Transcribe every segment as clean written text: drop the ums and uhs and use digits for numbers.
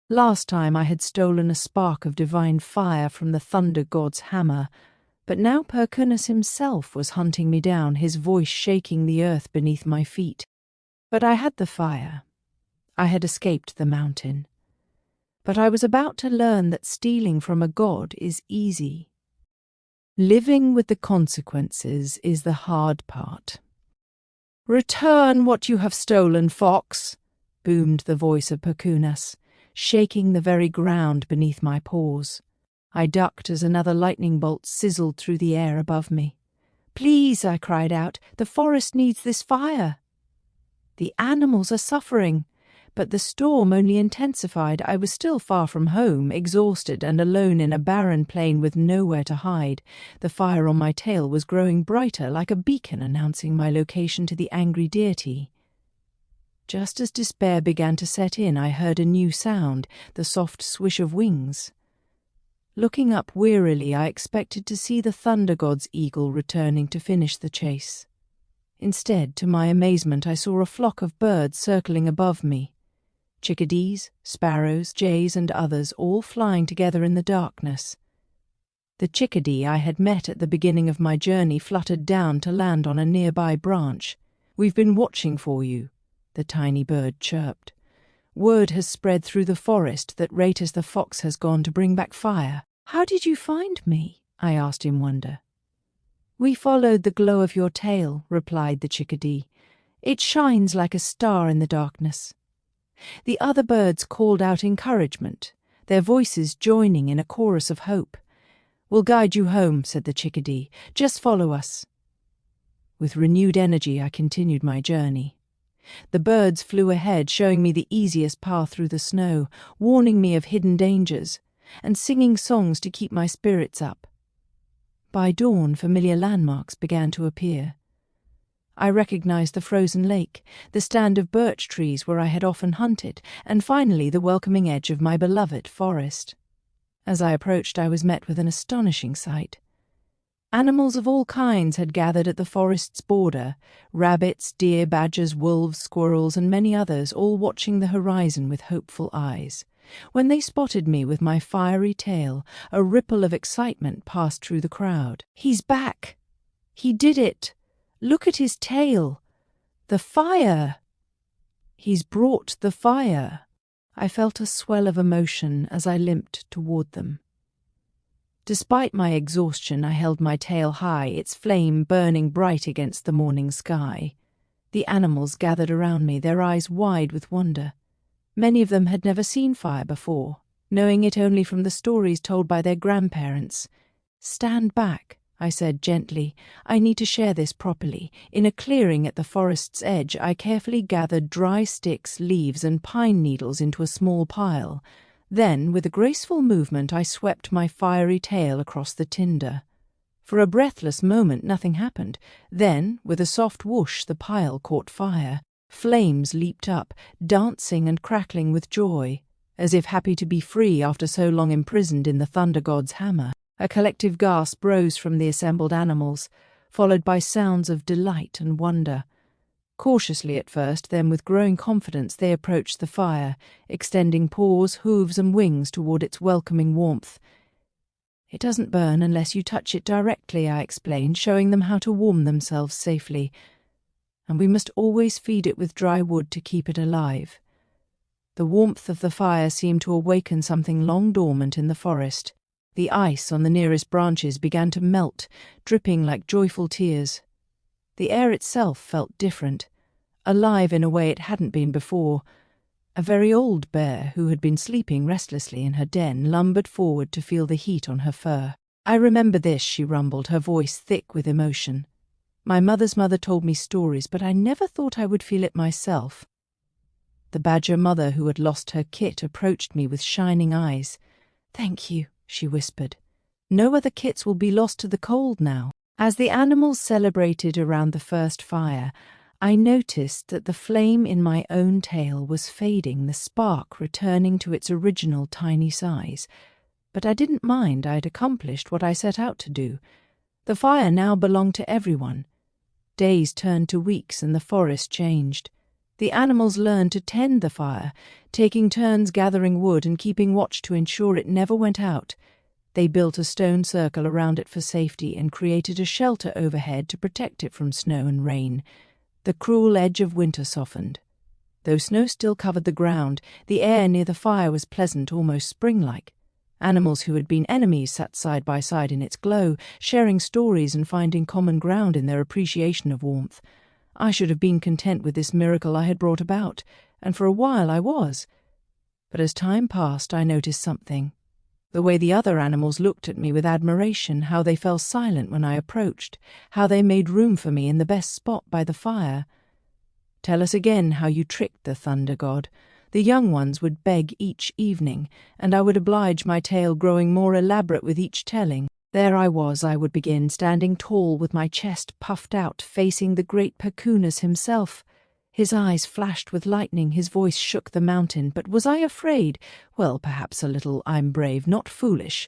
Last time I had stolen a spark of divine fire from the thunder god's hammer, but now Perkūnas himself was hunting me down, his voice shaking the earth beneath my feet. But I had the fire. I had escaped the mountain. But I was about to learn that stealing from a god is easy. Living with the consequences is the hard part. "Return what you have stolen, fox," boomed the voice of Perkūnas, shaking the very ground beneath my paws. I ducked as another lightning bolt sizzled through the air above me. "Please," I cried out, "the forest needs this fire." "The animals are suffering." But the storm only intensified. I was still far from home, exhausted and alone in a barren plain with nowhere to hide. The fire on my tail was growing brighter, like a beacon announcing my location to the angry deity. Just as despair began to set in, I heard a new sound, the soft swish of wings. Looking up wearily, I expected to see the thunder god's eagle returning to finish the chase. Instead, to my amazement, I saw a flock of birds circling above me. Chickadees, sparrows, jays, and others, all flying together in the darkness. The chickadee I had met at the beginning of my journey fluttered down to land on a nearby branch. "We've been watching for you," the tiny bird chirped. "Word has spread through the forest that Raitis the fox has gone to bring back fire." "How did you find me?" I asked in wonder. "We followed the glow of your tail," replied the chickadee. "It shines like a star in the darkness." The other birds called out encouragement, their voices joining in a chorus of hope. "We'll guide you home," said the chickadee. "Just follow us." With renewed energy, I continued my journey. The birds flew ahead, showing me the easiest path through the snow, warning me of hidden dangers, and singing songs to keep my spirits up. By dawn, familiar landmarks began to appear. I recognized the frozen lake, the stand of birch trees where I had often hunted, and finally the welcoming edge of my beloved forest. As I approached, I was met with an astonishing sight. Animals of all kinds had gathered at the forest's border: rabbits, deer, badgers, wolves, squirrels, and many others, all watching the horizon with hopeful eyes. When they spotted me with my fiery tail, a ripple of excitement passed through the crowd. "He's back! He did it! Look at his tail! The fire! He's brought the fire!" I felt a swell of emotion as I limped toward them. Despite my exhaustion, I held my tail high, its flame burning bright against the morning sky. The animals gathered around me, their eyes wide with wonder. Many of them had never seen fire before, knowing it only from the stories told by their grandparents. "Stand back," I said gently. "I need to share this properly." In a clearing at the forest's edge, I carefully gathered dry sticks, leaves, and pine needles into a small pile. Then, with a graceful movement, I swept my fiery tail across the tinder. For a breathless moment, nothing happened. Then, with a soft whoosh, the pile caught fire. Flames leaped up, dancing and crackling with joy, as if happy to be free after so long imprisoned in the thunder god's hammer. A collective gasp rose from the assembled animals, followed by sounds of delight and wonder. Cautiously at first, then with growing confidence, they approached the fire, extending paws, hooves, and wings toward its welcoming warmth. "It doesn't burn unless you touch it directly," I explained, showing them how to warm themselves safely. "And we must always feed it with dry wood to keep it alive." The warmth of the fire seemed to awaken something long dormant in the forest. The ice on the nearest branches began to melt, dripping like joyful tears. The air itself felt different, alive in a way it hadn't been before. A very old bear, who had been sleeping restlessly in her den, lumbered forward to feel the heat on her fur. "I remember this," she rumbled, her voice thick with emotion. "My mother's mother told me stories, but I never thought I would feel it myself." The badger mother, who had lost her kit, approached me with shining eyes. "Thank you," she whispered. "No other kits will be lost to the cold now." As the animals celebrated around the first fire, I noticed that the flame in my own tail was fading, the spark returning to its original tiny size. But I didn't mind. I had accomplished what I set out to do. The fire now belonged to everyone. Days turned to weeks and the forest changed. The animals learned to tend the fire, taking turns gathering wood and keeping watch to ensure it never went out. They built a stone circle around it for safety and created a shelter overhead to protect it from snow and rain. The cruel edge of winter softened. Though snow still covered the ground, the air near the fire was pleasant, almost spring-like. Animals who had been enemies sat side by side in its glow, sharing stories and finding common ground in their appreciation of warmth. I should have been content with this miracle I had brought about, and for a while I was. But as time passed, I noticed something. The way the other animals looked at me with admiration, how they fell silent when I approached, how they made room for me in the best spot by the fire. "Tell us again how you tricked the thunder god." The young ones would beg each evening, and I would oblige, my tale growing more elaborate with each telling. There I would begin, standing tall with my chest puffed out, facing the great Perkūnas himself. His eyes flashed with lightning, his voice shook the mountain. But was I afraid? Well, perhaps a little. I'm brave, not foolish.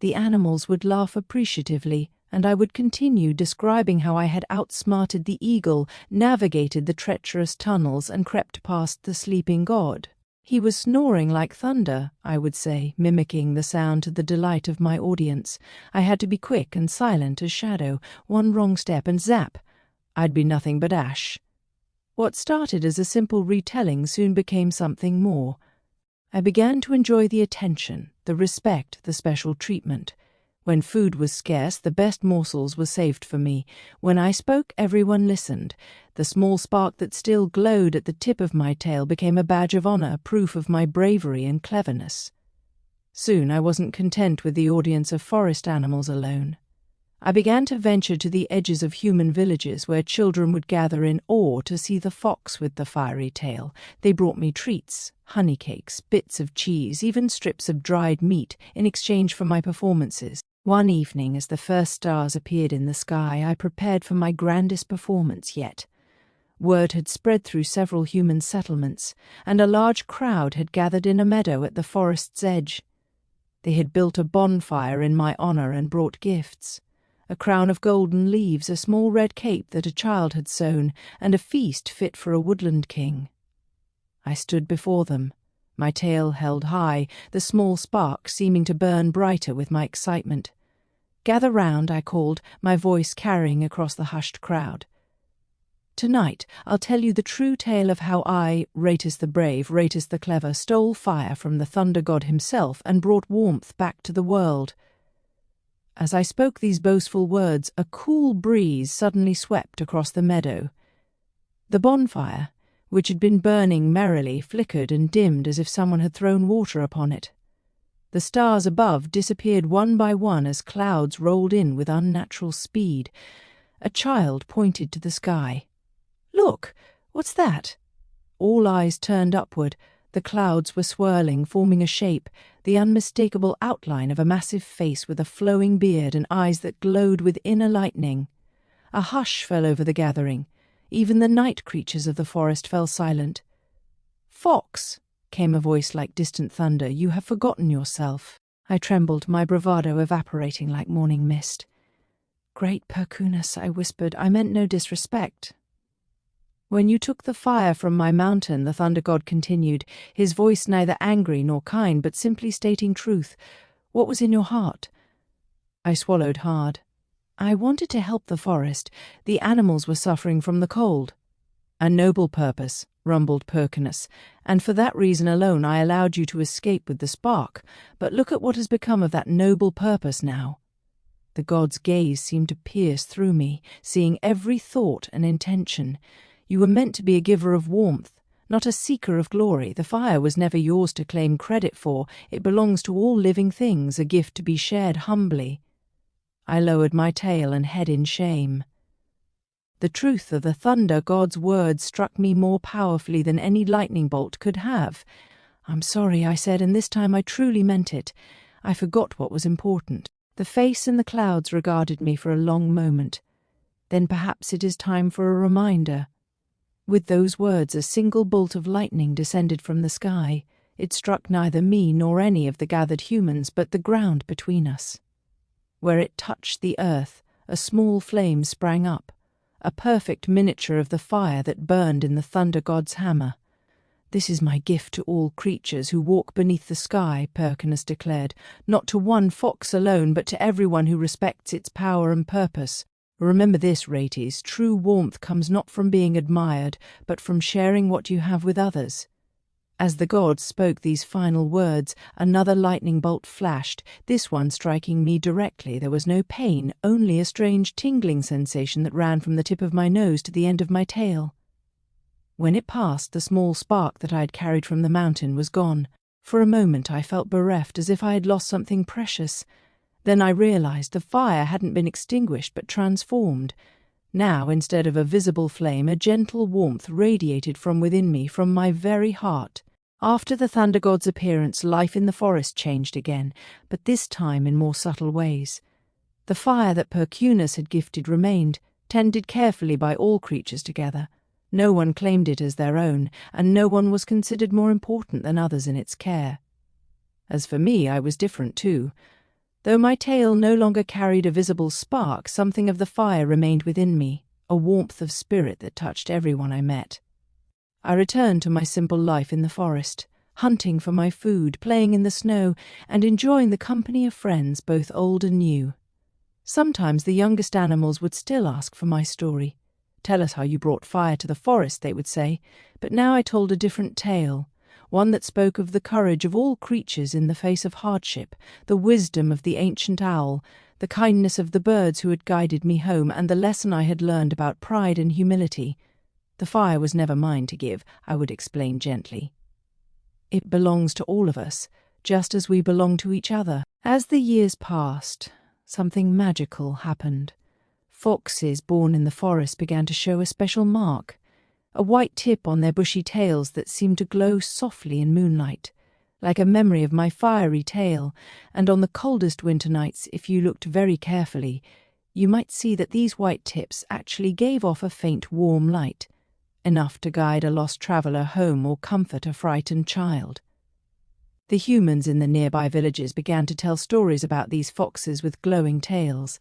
The animals would laugh appreciatively, and I would continue describing how I had outsmarted the eagle, navigated the treacherous tunnels, and crept past the sleeping god. He was snoring like thunder, I would say, mimicking the sound to the delight of my audience. I had to be quick and silent as shadow. One wrong step and zap, I'd be nothing but ash. What started as a simple retelling soon became something more. I began to enjoy the attention, the respect, the special treatment. When food was scarce, the best morsels were saved for me. When I spoke, everyone listened. The small spark that still glowed at the tip of my tail became a badge of honor, proof of my bravery and cleverness. Soon I wasn't content with the audience of forest animals alone. I began to venture to the edges of human villages where children would gather in awe to see the fox with the fiery tail. They brought me treats, honey cakes, bits of cheese, even strips of dried meat in exchange for my performances. One evening, as the first stars appeared in the sky, I prepared for my grandest performance yet. Word had spread through several human settlements, and a large crowd had gathered in a meadow at the forest's edge. They had built a bonfire in my honor and brought gifts. A crown of golden leaves, a small red cape that a child had sewn, and a feast fit for a woodland king. I stood before them, my tail held high, the small spark seeming to burn brighter with my excitement. "Gather round," I called, my voice carrying across the hushed crowd. "Tonight I'll tell you the true tale of how I, Raitis the brave, Raitis the clever, stole fire from the thunder god himself and brought warmth back to the world." As I spoke these boastful words, a cool breeze suddenly swept across the meadow. The bonfire, which had been burning merrily, flickered and dimmed as if someone had thrown water upon it. The stars above disappeared one by one as clouds rolled in with unnatural speed. A child pointed to the sky. "Look, what's that?" All eyes turned upward. The clouds were swirling, forming a shape, the unmistakable outline of a massive face with a flowing beard and eyes that glowed with inner lightning. A hush fell over the gathering. Even the night creatures of the forest fell silent. "Fox," came a voice like distant thunder, "you have forgotten yourself." I trembled, my bravado evaporating like morning mist. "Great Perkūnas," I whispered, "I meant no disrespect." "When you took the fire from my mountain," the thunder god continued, his voice neither angry nor kind, but simply stating truth, "what was in your heart?" I swallowed hard. "I wanted to help the forest. The animals were suffering from the cold." "A noble purpose," rumbled Perkūnas, "and for that reason alone I allowed you to escape with the spark. But look at what has become of that noble purpose now." The god's gaze seemed to pierce through me, seeing every thought and intention. "You were meant to be a giver of warmth, not a seeker of glory. The fire was never yours to claim credit for. It belongs to all living things, a gift to be shared humbly." I lowered my tail and head in shame. The truth of the thunder god's words struck me more powerfully than any lightning bolt could have. "I'm sorry," I said, and this time I truly meant it. I forgot what was important. The face in the clouds regarded me for a long moment. "Then perhaps it is time for a reminder." With those words, a single bolt of lightning descended from the sky. It struck neither me nor any of the gathered humans, but the ground between us. Where it touched the earth, a small flame sprang up. a perfect miniature of the fire that burned in the thunder god's hammer. "This is my gift to all creatures who walk beneath the sky," Perkūnas declared, "not to one fox alone, but to everyone who respects its power and purpose. Remember this, Raitis, true warmth comes not from being admired, but from sharing what you have with others." As the god spoke these final words, another lightning bolt flashed, this one striking me directly. There was no pain, only a strange tingling sensation that ran from the tip of my nose to the end of my tail. When it passed, the small spark that I had carried from the mountain was gone. For a moment I felt bereft, as if I had lost something precious. Then I realized the fire hadn't been extinguished but transformed. Now, instead of a visible flame, a gentle warmth radiated from within me, from my very heart. After the thunder god's appearance, life in the forest changed again, but this time in more subtle ways. The fire that Perkūnas had gifted remained, tended carefully by all creatures together. No one claimed it as their own, and no one was considered more important than others in its care. As for me, I was different too. Though my tail no longer carried a visible spark, something of the fire remained within me, a warmth of spirit that touched everyone I met. I returned to my simple life in the forest, hunting for my food, playing in the snow, and enjoying the company of friends, both old and new. Sometimes the youngest animals would still ask for my story. "Tell us how you brought fire to the forest," they would say, but now I told a different tale, one that spoke of the courage of all creatures in the face of hardship, the wisdom of the ancient owl, the kindness of the birds who had guided me home, and the lesson I had learned about pride and humility. The fire was never mine to give, I would explain gently. It belongs to all of us, just as we belong to each other. As the years passed, something magical happened. Foxes born in the forest began to show a special mark, a white tip on their bushy tails that seemed to glow softly in moonlight, like a memory of my fiery tail, and on the coldest winter nights, if you looked very carefully, you might see that these white tips actually gave off a faint warm light, enough to guide a lost traveller home or comfort a frightened child. The humans in the nearby villages began to tell stories about these foxes with glowing tails.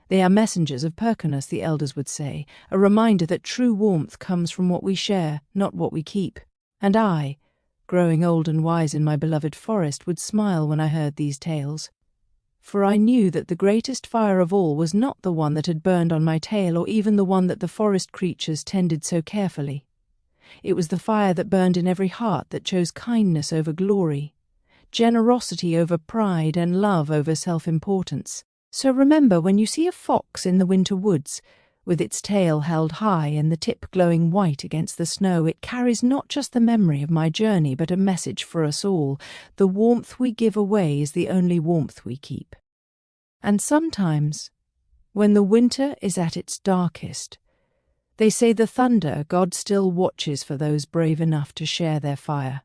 "They are messengers of Perkūnas," the elders would say, a reminder that true warmth comes from what we share, not what we keep. And I, growing old and wise in my beloved forest, would smile when I heard these tales. For I knew that the greatest fire of all was not the one that had burned on my tail, or even the one that the forest creatures tended so carefully. It was the fire that burned in every heart, that chose kindness over glory, generosity over pride, and love over self-importance. So remember, when you see a fox in the winter woods, with its tail held high and the tip glowing white against the snow, it carries not just the memory of my journey, but a message for us all. The warmth we give away is the only warmth we keep. And sometimes, when the winter is at its darkest, they say the thunder god still watches for those brave enough to share their fire.